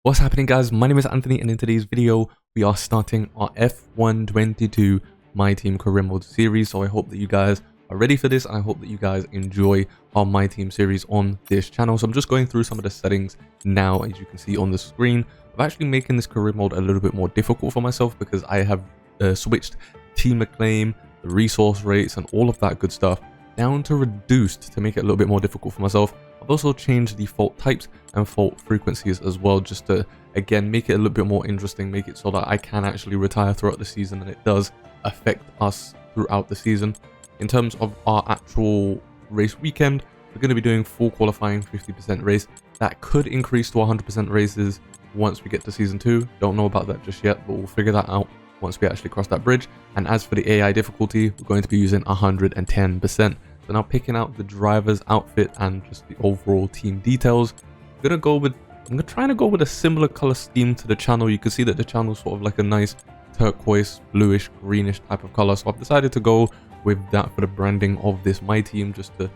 What's happening, guys? My name is Anthony, and in today's video we are starting our F122 My Team career mode series. So I hope that you guys are ready for this, and I hope that you guys enjoy our My Team series on this channel. So I'm just going through some of the settings now, as you can see on the screen. I'm actually making this career mode a little bit more difficult for myself because I have switched team acclaim, the resource rates, and all of that good stuff down to reduced to make it a little bit more difficult for myself. I've also changed the fault types and fault frequencies as well, just to again make it a little bit more interesting, make it so that I can actually retire throughout the season, and it does affect us throughout the season. In terms of our actual race weekend, we're going to be doing full qualifying, 50% race. That could increase to 100% races once we get to season 2. Don't know about that just yet, but we'll figure that out once we actually cross that bridge. And as for the AI difficulty, we're going to be using 110%. So now picking out the driver's outfit and just the overall team details, I'm trying to go with a similar color scheme to the channel. You can see that the channel is sort of like a nice turquoise, bluish, greenish type of color. So I've decided to go with that for the branding of this My Team, just to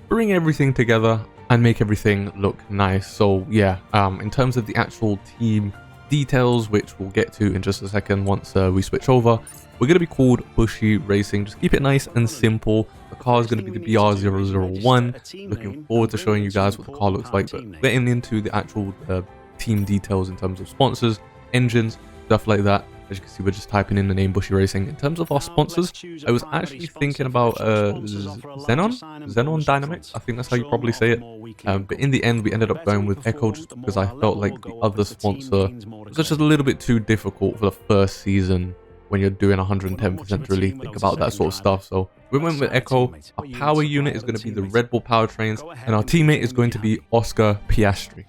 bring everything together and make everything look nice. So yeah, in terms of the actual team details, which we'll get to in just a second once we switch over, we're going to be called Bushi Racing. Just keep it nice and simple. The car is going to be the BR001. Looking forward to showing you guys what the car looks like, but getting into the actual team details in terms of sponsors, engines, stuff like that. As you can see, we're just typing in the name Bushi Racing. In terms of our sponsors, I was actually thinking about Xenon Dynamics. I think that's how you probably say it. But in the end, we ended up going with Echo just because I felt like the other sponsor was just a little bit too difficult for the first season when you're doing 110% to really think about that sort of stuff. So we went with Echo. Our power unit is going to be the Red Bull powertrains, and our teammate is going to be Oscar Piastri.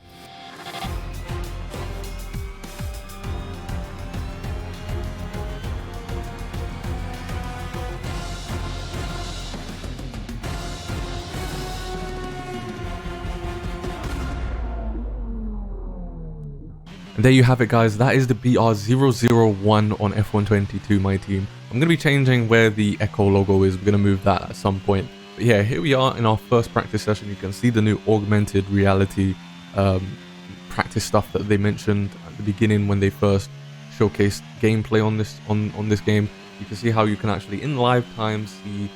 And there you have it, guys. That is the BR001 on F122 My Team. I'm going to be changing where the Echo logo is. We're going to move that at some point. But yeah, here we are in our first practice session. You can see the new augmented reality practice stuff that they mentioned at the beginning when they first showcased gameplay on this game. You can see how you can actually in live time see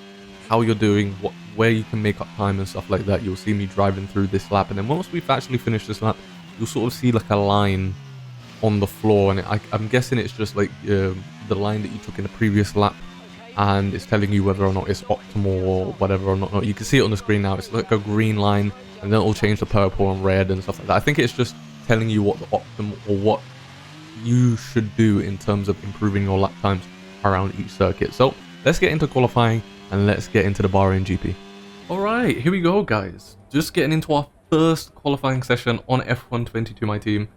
how you're doing, where you can make up time and stuff like that. You'll see me driving through this lap, and then once we've actually finished this lap, you'll sort of see like a line on the floor, and I'm guessing it's just like the line that you took in the previous lap, and it's telling you whether or not it's optimal or whatever or not. You can see it on the screen now. It's like a green line, and then it'll change to purple and red and stuff like that. I think it's just telling you what the optimal or what you should do in terms of improving your lap times around each circuit. So let's get into qualifying and let's get into the Bahrain GP. All right, here we go, guys. Just getting into our first qualifying session on F122 My Team.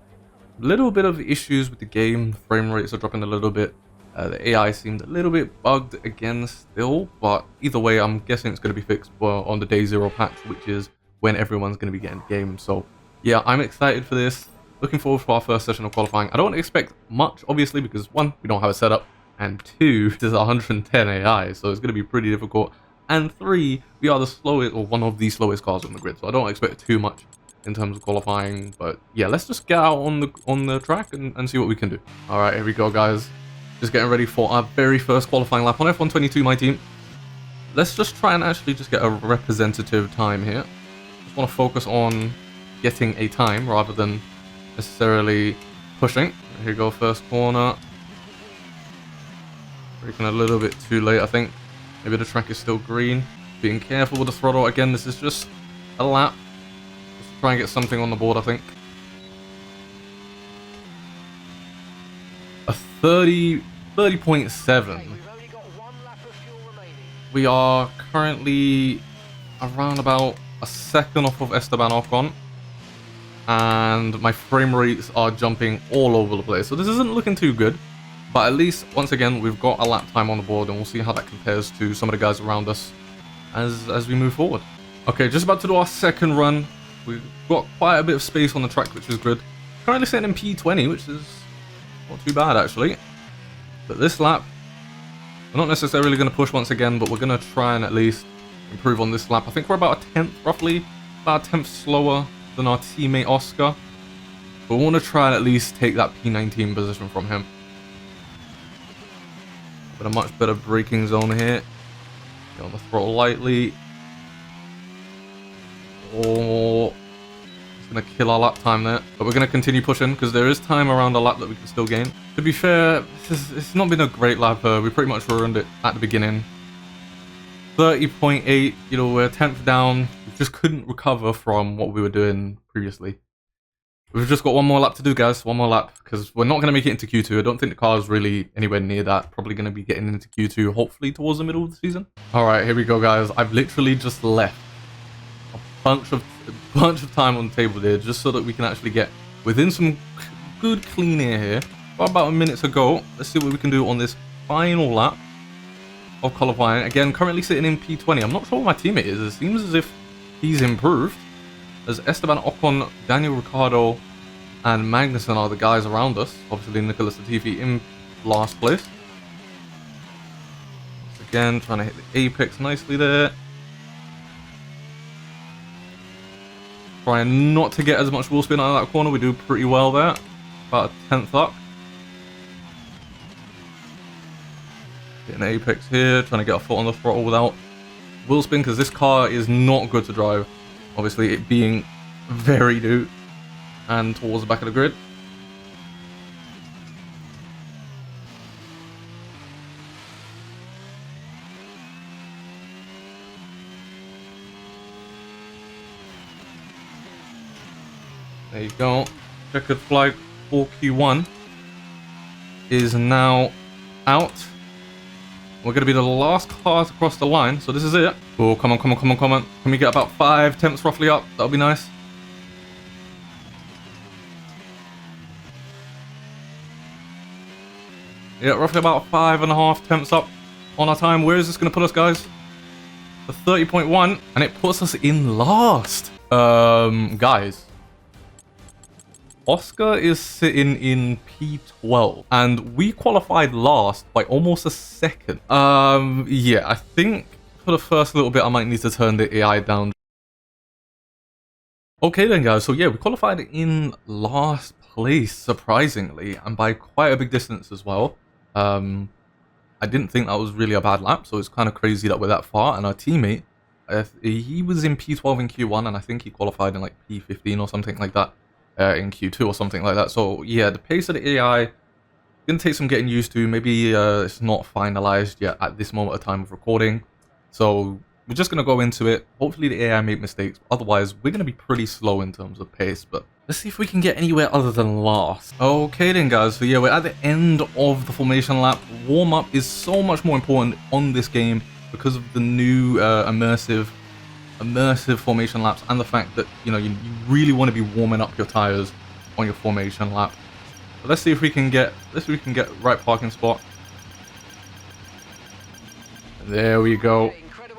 Little bit of issues with the game. Frame rates are dropping a little bit. The AI seemed a little bit bugged again still, but either way, I'm guessing it's going to be fixed on the day 0 patch, which is when everyone's going to be getting the game. So yeah, I'm excited for this. Looking forward for our first session of qualifying. I don't expect much, obviously, because 1, we don't have a setup, and 2, this is 110 AI, so it's going to be pretty difficult, and 3, we are the slowest, or one of the slowest cars on the grid, so I don't expect too much in terms of qualifying. But yeah, let's just get out on the track and see what we can do. All right, here we go, guys. Just getting ready for our very first qualifying lap on F122 My Team. Let's just try and actually just get a representative time here. Just want to focus on getting a time rather than necessarily pushing. Here we go, first corner. Braking a little bit too late, I think. Maybe the track is still green. Being careful with the throttle. Again, this is just a lap. Try and get something on the board, I think. A 30.7. We are currently around about a second off of Esteban Ocon, and my frame rates are jumping all over the place. So this isn't looking too good, but at least once again we've got a lap time on the board, and we'll see how that compares to some of the guys around us as we move forward. Okay, just about to do our second run. We've got quite a bit of space on the track, which is good. Currently sitting in P20, which is not too bad, actually. But this lap, we're not necessarily going to push once again, but we're going to try and at least improve on this lap. I think we're about a 10th, roughly, about a 10th slower than our teammate Oscar. But we want to try and at least take that P19 position from him. But a much better braking zone here. Get on the throttle lightly. Oh, it's going to kill our lap time there. But we're going to continue pushing because there is time around the lap that we can still gain. To be fair, it's not been a great lap. We pretty much ruined it at the beginning. 30.8, you know, we're 10th down. We just couldn't recover from what we were doing previously. We've just got one more lap to do, guys. One more lap, because we're not going to make it into Q2. I don't think the car is really anywhere near that. Probably going to be getting into Q2, hopefully towards the middle of the season. All right, here we go, guys. I've literally just left a bunch of time on the table there, just so that we can actually get within some good clean air here. About a minute to go. Let's see what we can do on this final lap of qualifying. Again, currently sitting in P20. I'm not sure what my teammate is. It seems as if he's improved. As Esteban Ocon, Daniel Ricciardo, and Magnussen are the guys around us. Obviously, Nicholas Latifi in last place. Once again, trying to hit the apex nicely there. Trying not to get as much wheel spin out of that corner. We do pretty well there. About a 10th up. Getting an apex here. Trying to get a foot on the throttle without wheel spin, because this car is not good to drive. Obviously, it being very new and towards the back of the grid. There you go. Checkered flag for Q1 is now out. We're going to be the last car to cross the line, so this is it. Oh, come on, come on, come on, come on. Can we get about 5 tenths roughly up? That'll be nice. Yeah, roughly about 5.5 tenths up on our time. Where is this going to put us, guys? The 30.1, and it puts us in last. Guys. Oscar is sitting in P12, and we qualified last by almost a second. Yeah, I think for the first little bit, I might need to turn the AI down. Okay then, guys, so yeah, we qualified in last place, surprisingly, and by quite a big distance as well. I didn't think that was really a bad lap, so it's kind of crazy that we're that far, and our teammate, he was in P12 in Q1, and I think he qualified in like P15 or something like that. In Q2 or something like that. So yeah, the pace of the AI gonna take some getting used to. Maybe it's not finalized yet at this moment of time of recording, so we're just gonna go into it. Hopefully the AI make mistakes, otherwise we're gonna be pretty slow in terms of pace. But let's see if we can get anywhere other than last. Okay then, guys, so yeah, we're at the end of the formation lap. Warm-up is so much more important on this game because of the new immersive formation laps, and the fact that, you know, you really want to be warming up your tires on your formation lap. So let's see if we can get right parking spot. There we go.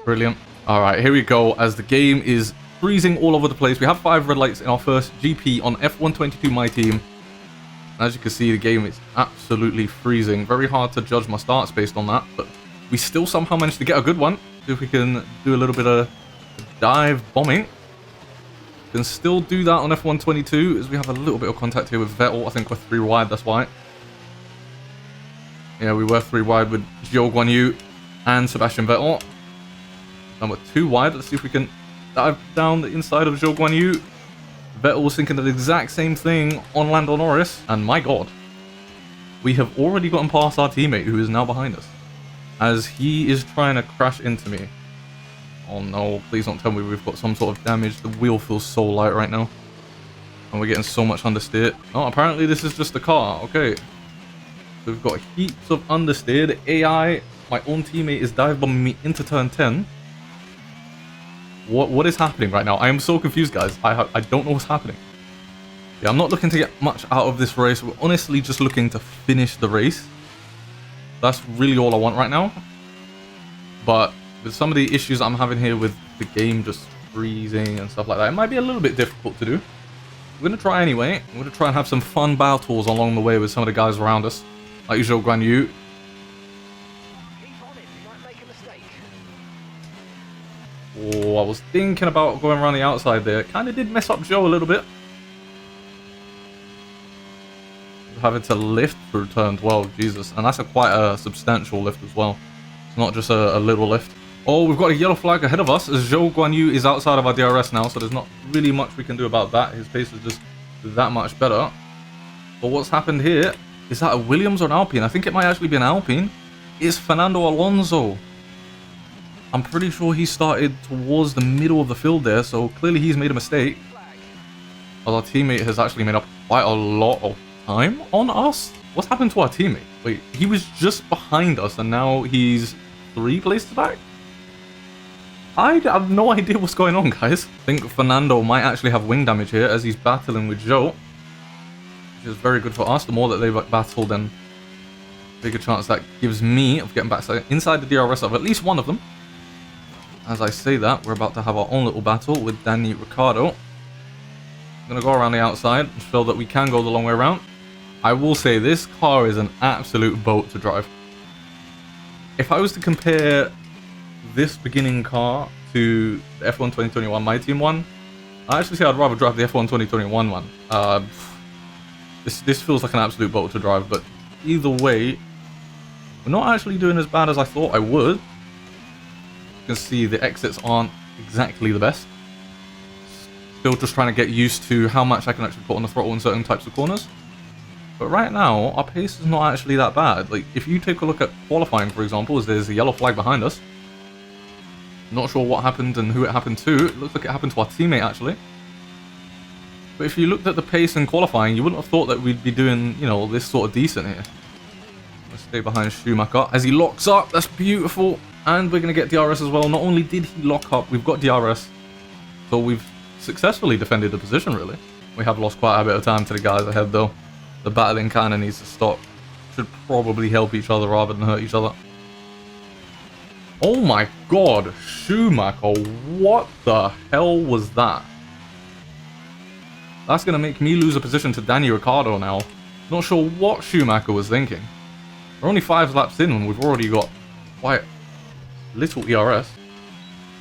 Brilliant. All right, here we go. As the game is freezing all over the place, we have 5 red lights in our first GP on F122 my team. As you can see, the game is absolutely freezing. Very hard to judge my starts based on that, but we still somehow managed to get a good one. See if we can do a little bit of dive bombing. Can still do that on F122 as we have a little bit of contact here with Vettel. I think we're 3 wide, that's why. Yeah, we were 3 wide with Zhou Guanyu and Sebastian Vettel. And we're 2 wide. Let's see if we can dive down the inside of Zhou Guanyu. Vettel was thinking the exact same thing on Lando Norris, and my god, we have already gotten past our teammate who is now behind us as he is trying to crash into me. Oh no, please don't tell me we've got some sort of damage. The wheel feels so light right now. And we're getting so much understeer. Oh, apparently this is just the car. Okay. So we've got heaps of understeer. The AI, my own teammate, is dive bombing me into turn 10. What is happening right now? I am so confused, guys. I don't know what's happening. Yeah, I'm not looking to get much out of this race. We're honestly just looking to finish the race. That's really all I want right now. But with some of the issues I'm having here with the game just freezing and stuff like that, it might be a little bit difficult to do. We're going to try anyway. We're going to try and have some fun battles along the way with some of the guys around us, like Zhou Guanyu. Oh, I was thinking about going around the outside there. Kind of did mess up Zhou a little bit. having to lift through turn 12, Jesus. And that's quite a substantial lift as well. It's not just a little lift. Oh, we've got a yellow flag ahead of us as Zhou Guanyu is outside of our DRS now, so there's not really much we can do about that. His pace is just that much better. But what's happened here, is that a Williams or an Alpine? I think it might actually be an Alpine. It's Fernando Alonso. I'm pretty sure he started towards the middle of the field there, so clearly he's made a mistake. Well, our teammate has actually made up quite a lot of time on us. What's happened to our teammate? Wait, he was just behind us and now he's 3 places back? I have no idea what's going on, guys. I think Fernando might actually have wing damage here as he's battling with Zhou, which is very good for us. The more that they battle, then bigger chance that gives me of getting back inside the DRS of at least one of them. As I say that, we're about to have our own little battle with Danny Ricciardo. I'm going to go around the outside and show that we can go the long way around. I will say this car is an absolute boat to drive. If I was to compare this beginning car to the F1 2021 My Team one, I actually say I'd rather drive the F1 2021 one. This feels like an absolute boat to drive, but either way, we're not actually doing as bad as I thought I would. You can see the exits aren't exactly the best. Still just trying to get used to how much I can actually put on the throttle in certain types of corners. But right now, our pace is not actually that bad. Like, if you take a look at qualifying, for example, as there's a yellow flag behind us. Not sure what happened and who it happened to. It looks like it happened to our teammate, actually. But if you looked at the pace in qualifying, you wouldn't have thought that we'd be doing, you know, this sort of decent here. Let's stay behind Schumacher as he locks up. That's beautiful. And we're going to get DRS as well. Not only did he lock up, we've got DRS. So we've successfully defended the position, really. We have lost quite a bit of time to the guys ahead, though. The battling kind of needs to stop. Should probably help each other rather than hurt each other. Oh my god, Schumacher, what the hell was that? That's going to make me lose a position to Danny Ricciardo now. Not sure what Schumacher was thinking. We're only 5 laps in and we've already got quite little ERS.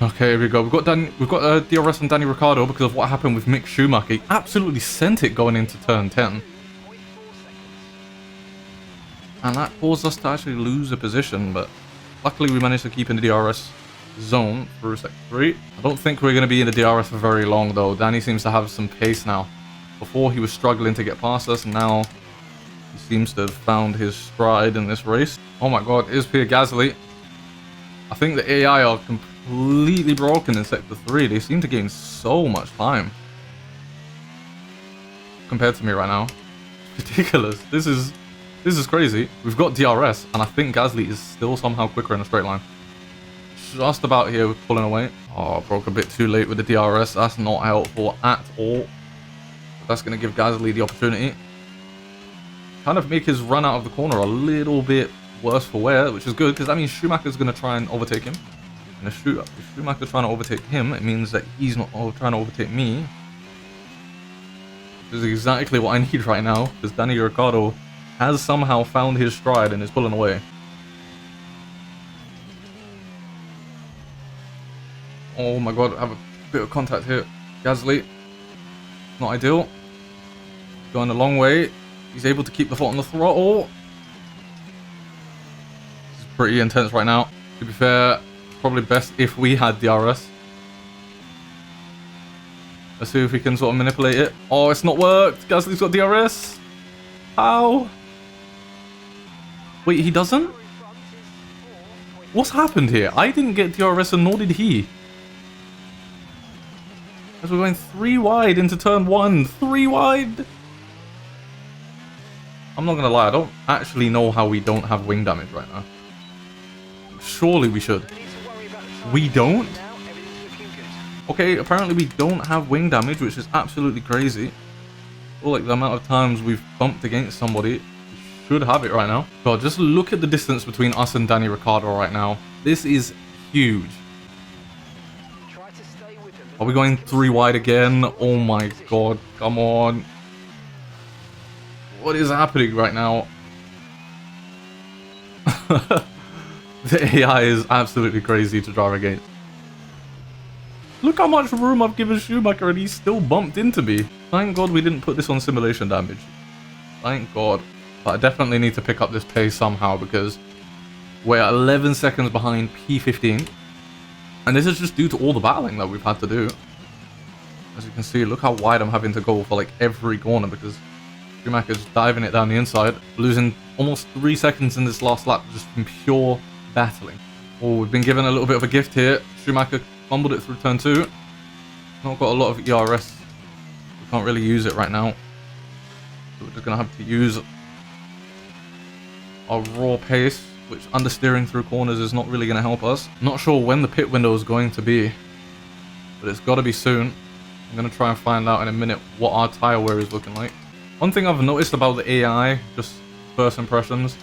Okay, here we go. We've got DRS on Danny Ricciardo because of what happened with Mick Schumacher. He absolutely sent it going into turn 10. And that caused us to actually lose a position, but luckily we managed to keep in the DRS zone through sector 3. I don't think we're going to be in the DRS for very long, though. Danny seems to have some pace now. Before he was struggling to get past us, and now he seems to have found his stride in this race. Oh my god, here's Pierre Gasly. I think the AI are completely broken in sector 3. They seem to gain so much time compared to me right now. It's ridiculous. This is crazy. We've got DRS, and I think Gasly is still somehow quicker in a straight line. Just about here with pulling away. Oh, broke a bit too late with the DRS. That's not helpful at all. That's going to give Gasly the opportunity. Kind of make his run out of the corner a little bit worse for wear, which is good, because that means Schumacher's going to try and overtake him. And if Schumacher's trying to overtake him, it means that he's not trying to overtake me. Which is exactly what I need right now, because Danny Ricciardo has somehow found his stride and is pulling away. Oh my god, I have a bit of contact here. Gasly. Not ideal. Going a long way. He's able to keep the foot on the throttle. This is pretty intense right now. To be fair, probably best if we had DRS. Let's see if we can sort of manipulate it. Oh, it's not worked. Gasly's got DRS. How? Wait, he doesn't? What's happened here? I didn't get DRS and nor did he. As we're going 3 wide into turn 1. 3 wide! I'm not gonna lie, I don't actually know how we don't have wing damage right now. Surely we should. We don't? Okay, apparently we don't have wing damage, which is absolutely crazy. I feel like the amount of times we've bumped against somebody, we should have it right now. God, just look at the distance between us and Danny Ricciardo right now. This is huge. Are we going 3 wide again? Oh my god, come on. What is happening right now? The AI is absolutely crazy to drive against. Look how much room I've given Schumacher and he's still bumped into me. Thank god we didn't put this on simulation damage. thank God. But I definitely need to pick up this pace somehow because we're 11 seconds behind P15. And this is just due to all the battling that we've had to do. As you can see, look how wide I'm having to go for like every corner because Schumacher's diving it down the inside, losing almost 3 seconds in this last lap just from pure battling. Oh, we've been given a little bit of a gift here. Schumacher fumbled it through turn 2. Not got a lot of ERS. We can't really use it right now. So we're just going to have to use our raw pace, which understeering through corners is not really going to help us. Not sure when the pit window is going to be, but it's got to be soon. I'm going to try and find out in a minute what our tire wear is looking like. One thing I've noticed about the AI, just first impressions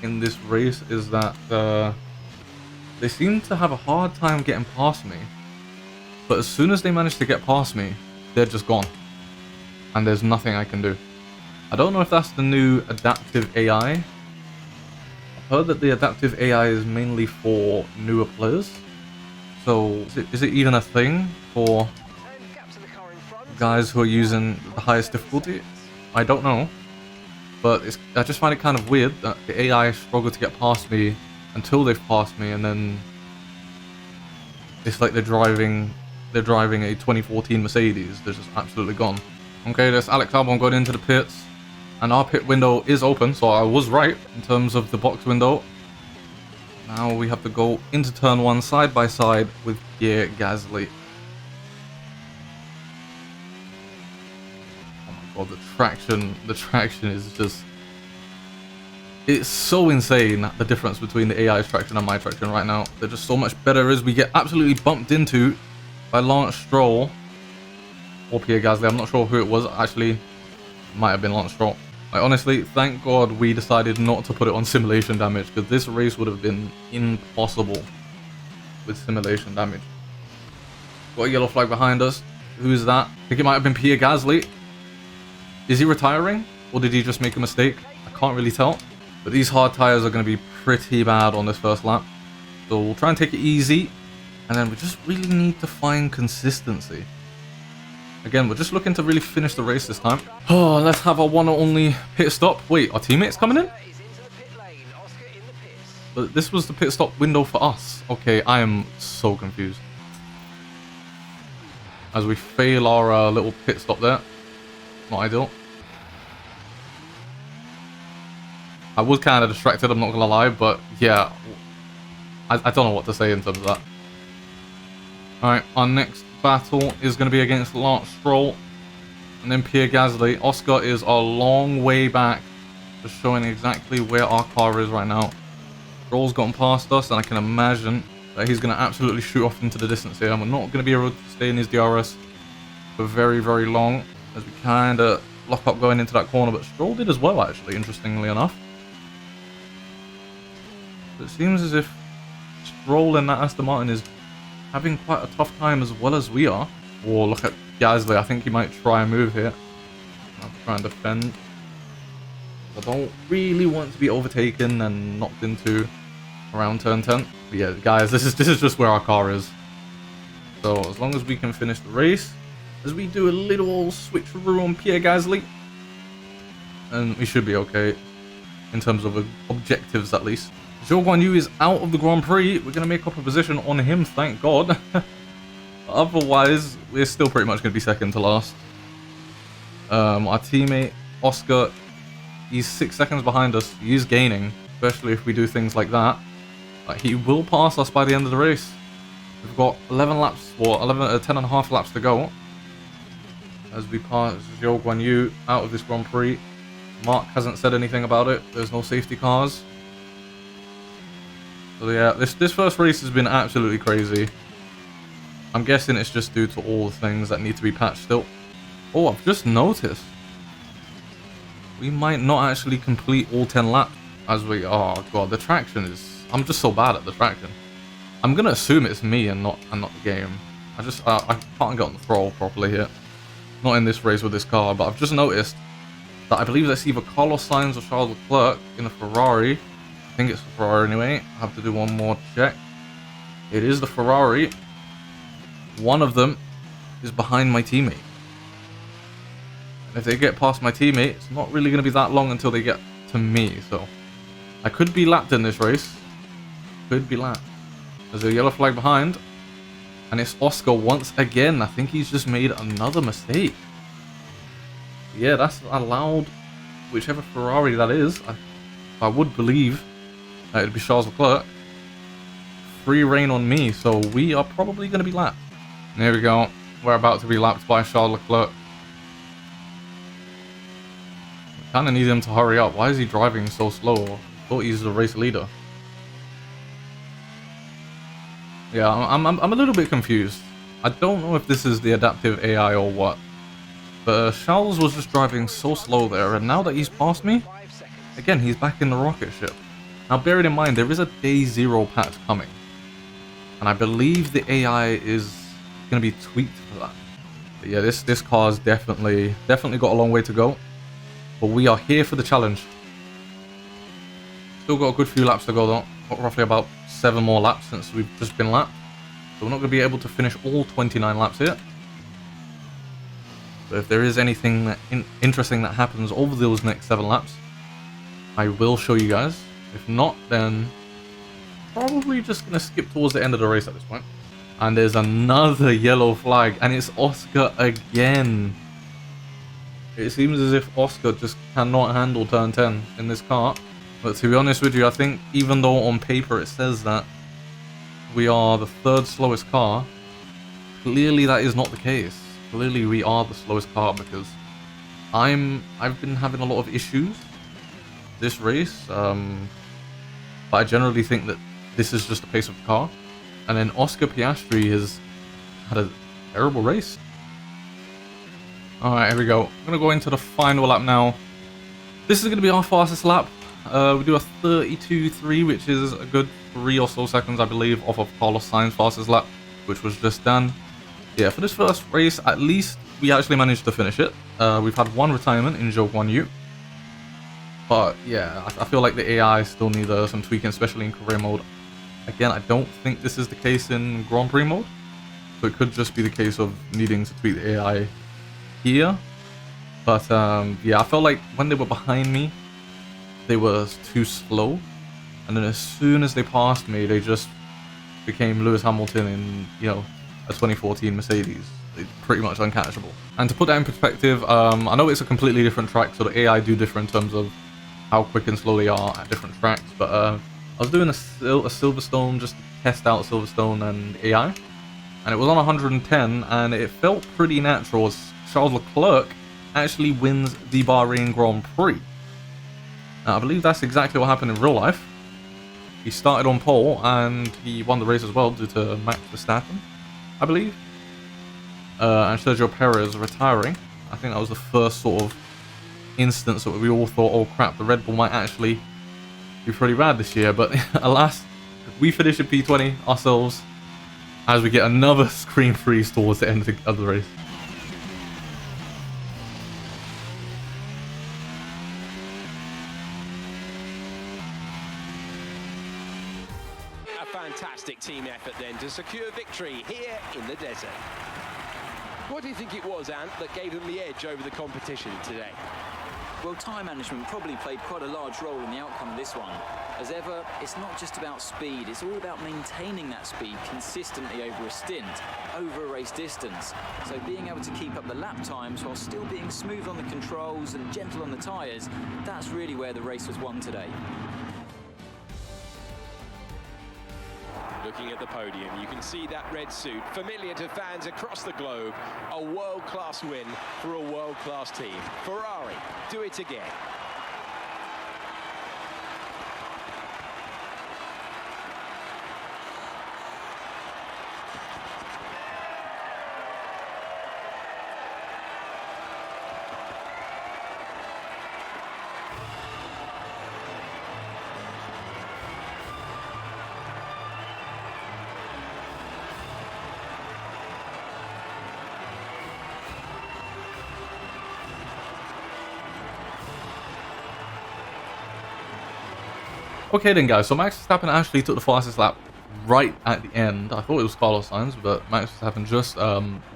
in this race, is that they seem to have a hard time getting past me. But as soon as they manage to get past me, they're just gone. And there's nothing I can do. I don't know if that's the new adaptive AI. I've heard that the adaptive AI is mainly for newer players. So is it even a thing for guys who are using the highest difficulty? I don't know. But I just find it kind of weird that the AI struggle to get past me until they've passed me, and then it's like they're driving a 2014 Mercedes. They're just absolutely gone. Okay, there's Alex Albon going into the pits, and our pit window is open, so I was right in terms of the box window. Now we have to go into turn 1 side by side with Pierre Gasly. Oh my god, the traction is just... It's so insane, the difference between the AI's traction and my traction right now. They're just so much better as we get absolutely bumped into by Lance Stroll or Pierre Gasly. I'm not sure who it was. Actually, it might have been Lance Stroll. Like, honestly, thank God we decided not to put it on simulation damage, because this race would have been impossible with simulation damage. Got a yellow flag behind us. Who is that? I think it might have been Pierre Gasly. Is he retiring? Or did he just make a mistake? I can't really tell. But these hard tires are going to be pretty bad on this first lap. So we'll try and take it easy. And then we just really need to find consistency. Again, we're just looking to really finish the race this time. Oh, let's have our one and only pit stop. Wait, our teammate's coming in? But this was the pit stop window for us. Okay, I am so confused. As we fail our little pit stop there. Not ideal. I was kind of distracted, I'm not going to lie, but yeah. I don't know what to say in terms of that. Alright, our next battle is going to be against Lance Stroll and then Pierre Gasly. Oscar is a long way back, just showing exactly where our car is right now. Stroll's gotten past us, and I can imagine that he's going to absolutely shoot off into the distance here, and we're not going to be able to stay in his DRS for very, very long, as we kind of lock up going into that corner. But Stroll did as well, actually, interestingly enough. It seems as if Stroll in that Aston Martin is having quite a tough time as well as we are. Oh, look at Gasly. I think he might try a move here. I'll try and defend. I don't really want to be overtaken and knocked into around turn 10. But yeah, guys, this is just where our car is. So as long as we can finish the race, as we do a little switcheroo on Pierre Gasly, and we should be okay in terms of objectives at least. Zhou Guanyu is out of the Grand Prix. We're going to make up a position on him, thank God. Otherwise, we're still pretty much going to be second to last. Our teammate, Oscar, he's 6 seconds behind us. He is gaining, especially if we do things like that. He will pass us by the end of the race. We've got 11 laps, or 10 and a half laps to go. As we pass Zhou Guanyu out of this Grand Prix. Mark hasn't said anything about it. There's no safety cars. So yeah, this first race has been absolutely crazy. I'm guessing it's just due to all the things that need to be patched still. Oh, I've just noticed. We might not actually complete all 10 laps as we... Oh god, the traction is... I'm just so bad at the traction. I'm going to assume it's me and not the game. I can't get on the throttle properly here. Not in this race with this car, but I've just noticed that I believe that's either Carlos Sainz or Charles Leclerc in a Ferrari. I think it's the Ferrari anyway. I have to do one more check. It is the Ferrari. One of them is behind my teammate. And if they get past my teammate, it's not really going to be that long until they get to me. So I could be lapped in this race. Could be lapped. There's a yellow flag behind. And it's Oscar once again. I think he's just made another mistake. Yeah, that's allowed whichever Ferrari that is. I would believe that it'd be Charles Leclerc. Free reign on me, so we are probably going to be lapped. There we go. We're about to be lapped by Charles Leclerc. Kind of need him to hurry up. Why is he driving so slow? I thought he's the race leader. Yeah, I'm a little bit confused. I don't know if this is the adaptive AI or what. But Charles was just driving so slow there, and now that he's passed me, again, he's back in the rocket ship. Now, bearing in mind, there is a day 0 patch coming. And I believe the AI is going to be tweaked for that. But yeah, this car's definitely got a long way to go. But we are here for the challenge. Still got a good few laps to go though. Got roughly about 7 more laps since we've just been lapped. So we're not going to be able to finish all 29 laps here. But if there is anything interesting that happens over those next 7 laps, I will show you guys. If not, then probably just going to skip towards the end of the race at this point. And there's another yellow flag, and it's Oscar again. It seems as if Oscar just cannot handle turn 10 in this car. But to be honest with you, I think even though on paper it says that we are the 3rd slowest car, clearly that is not the case. Clearly we are the slowest car, because I've been having a lot of issues this race. But I generally think that this is just the pace of the car. And then Oscar Piastri has had a terrible race. Alright, here we go. I'm going to go into the final lap now. This is going to be our fastest lap. We do a 32.3, which is a good 3 or so seconds, I believe, off of Carlos Sainz's fastest lap, which was just done. Yeah, for this first race, at least we actually managed to finish it. We've had 1 retirement in Joke 1U. But yeah, I feel like the AI still needs some tweaking, especially in career mode. Again, I don't think this is the case in Grand Prix mode. So it could just be the case of needing to tweak the AI here. But yeah, I felt like when they were behind me, they were too slow. And then as soon as they passed me, they just became Lewis Hamilton in, you know, a 2014 Mercedes. It's pretty much uncatchable. And to put that in perspective, I know it's a completely different track, so the AI do differ in terms of how quick and slow they are at different tracks. But I was doing a Silverstone just to test out Silverstone and AI, and it was on 110, and it felt pretty natural as Charles Leclerc actually wins the Bahrain Grand Prix. Now, I believe that's exactly what happened in real life. He started on pole, and he won the race as well due to Max Verstappen, I believe. And Sergio Perez retiring. I think that was the first sort of instance that we all thought, oh crap, the Red Bull might actually be pretty bad this year. But alas, we finish in P20 ourselves as we get another screen freeze towards the end of the race. A fantastic team effort then to secure victory here in the desert. What do you think it was, Ant, that gave them the edge over the competition today? Well, time management probably played quite a large role in the outcome of this one. As ever, it's not just about speed, it's all about maintaining that speed consistently over a stint, over a race distance. So being able to keep up the lap times while still being smooth on the controls and gentle on the tyres, that's really where the race was won today. Looking at the podium, you can see that red suit, familiar to fans across the globe. A world-class win for a world-class team. Ferrari, do it again. Okay then guys, so Max Verstappen actually took the fastest lap right at the end. I thought it was Carlos Sainz, but Max Verstappen just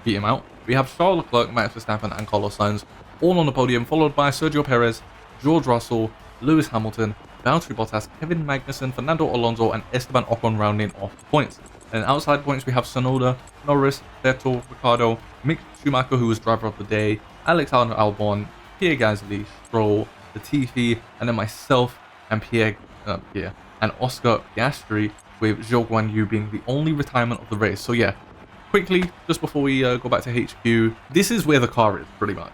beat him out. We have Charles Leclerc, Max Verstappen and Carlos Sainz all on the podium, followed by Sergio Perez, George Russell, Lewis Hamilton, Valtteri Bottas, Kevin Magnussen, Fernando Alonso, and Esteban Ocon rounding off the points. And outside points, we have Tsunoda, Norris, Vettel, Ricciardo, Mick Schumacher, who was driver of the day, Alexander Albon, Pierre Gasly, Stroll, Latifi, and then myself and and Oscar Piastri, with Zhou Guan Yu being the only retirement of the race. So yeah, quickly, just before we go back to HQ, this is where the car is pretty much.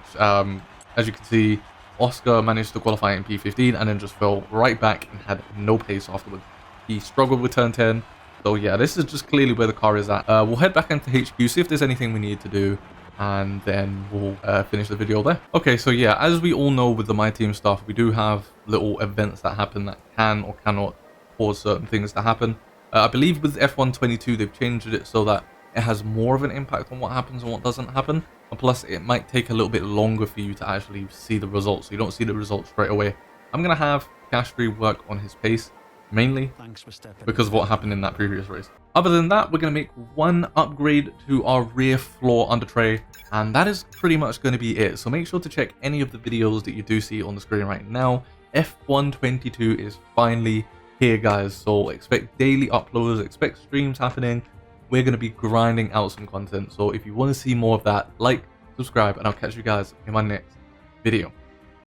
As you can see, Oscar managed to qualify in P15 and then just fell right back and had no pace afterwards. He struggled with turn 10. So yeah, this is just clearly where the car is at. We'll head back into HQ, see if there's anything we need to do, and then we'll finish the video there. Okay, so yeah, as we all know with the My Team stuff, we do have little events that happen that can or cannot cause certain things to happen. I believe with F122 they've changed it so that it has more of an impact on what happens and what doesn't happen. And plus, it might take a little bit longer for you to actually see the results, so you don't see the results straight away. I'm going to have Piastri work on his pace, mainly because of what happened in that previous race. Other than that, we're going to make one upgrade to our rear floor under tray, and that is pretty much going to be it. So make sure to check any of the videos that you do see on the screen right now. F122 is finally here, guys, so expect daily uploads, expect streams happening. We're going to be grinding out some content, so if you want to see more of that, like, subscribe, and I'll catch you guys in my next video.